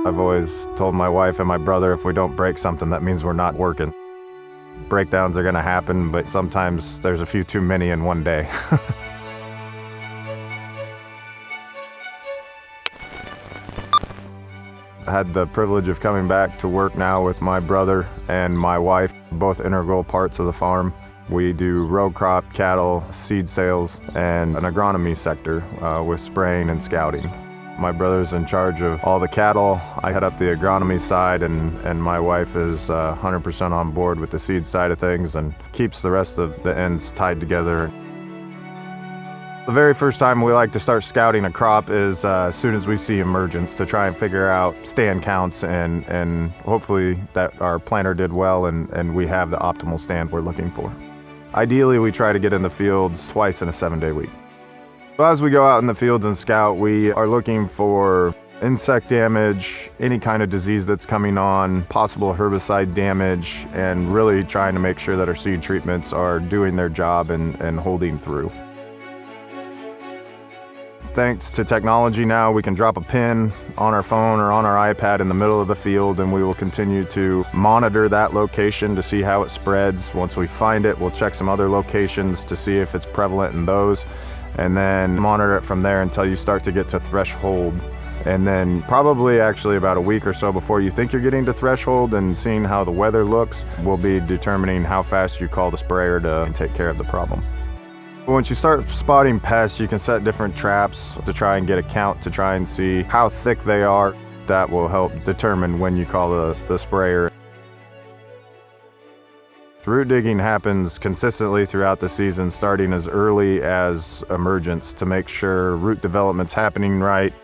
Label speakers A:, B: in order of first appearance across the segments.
A: I've always told my wife and my brother if we don't break something, that means we're not working. Breakdowns are going to happen, but sometimes there's a few too many in one day. I had the privilege of coming back to work now with my brother and my wife, both integral parts of the farm. We do row crop, cattle, seed sales, and an agronomy sector with spraying and scouting. My brother's in charge of all the cattle. I head up the agronomy side, and my wife is 100% on board with the seed side of things and keeps the rest of the ends tied together. The very first time we like to start scouting a crop is as soon as we see emergence, to try and figure out stand counts and hopefully that our planter did well and we have the optimal stand we're looking for. Ideally, we try to get in the fields twice in a 7-day week. So as we go out in the fields and scout, we are looking for insect damage, any kind of disease that's coming on, possible herbicide damage, and really trying to make sure that our seed treatments are doing their job and holding through. Thanks to technology now, we can drop a pin on our phone or on our iPad in the middle of the field, and we will continue to monitor that location to see how it spreads. Once we find it, we'll check some other locations to see if it's prevalent in those, and then monitor it from there until you start to get to threshold. And then probably actually about a week or so before you think you're getting to threshold and seeing how the weather looks, we'll be determining how fast you call the sprayer to take care of the problem. Once you start spotting pests, you can set different traps to try and get a count to try and see how thick they are. That will help determine when you call the sprayer. Root digging happens consistently throughout the season, starting as early as emergence to make sure root development's happening right.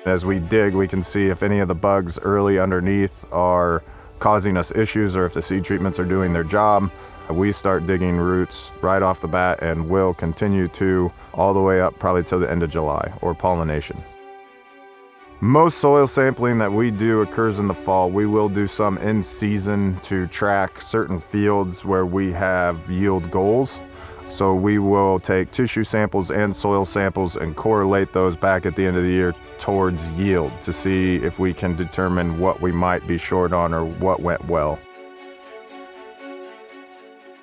A: As we dig, we can see if any of the bugs early underneath are causing us issues or if the seed treatments are doing their job. We start digging roots right off the bat and will continue to all the way up probably till the end of July, or pollination. Most soil sampling that we do occurs in the fall. We will do some in season to track certain fields where we have yield goals. So we will take tissue samples and soil samples and correlate those back at the end of the year towards yield to see if we can determine what we might be short on or what went well.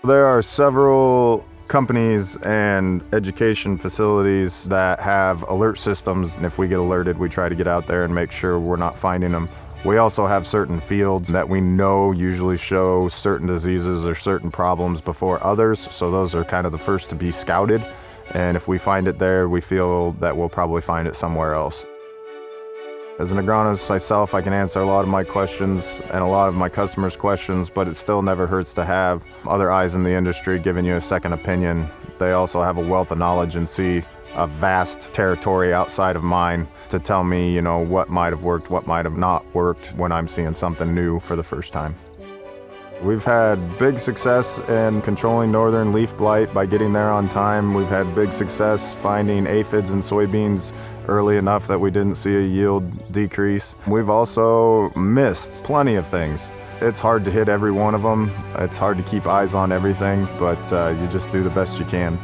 A: There are several companies and education facilities that have alert systems, and if we get alerted, we try to get out there and make sure we're not finding them. We also have certain fields that we know usually show certain diseases or certain problems before others, so those are kind of the first to be scouted, and if we find it there, we feel that we'll probably find it somewhere else. As an agronomist myself, I can answer a lot of my questions and a lot of my customers' questions, but it still never hurts to have other eyes in the industry giving you a second opinion. They also have a wealth of knowledge and see a vast territory outside of mine to tell me, what might have worked, what might have not worked when I'm seeing something new for the first time. We've had big success in controlling northern leaf blight by getting there on time. We've had big success finding aphids in soybeans early enough that we didn't see a yield decrease. We've also missed plenty of things. It's hard to hit every one of them. It's hard to keep eyes on everything, but you just do the best you can.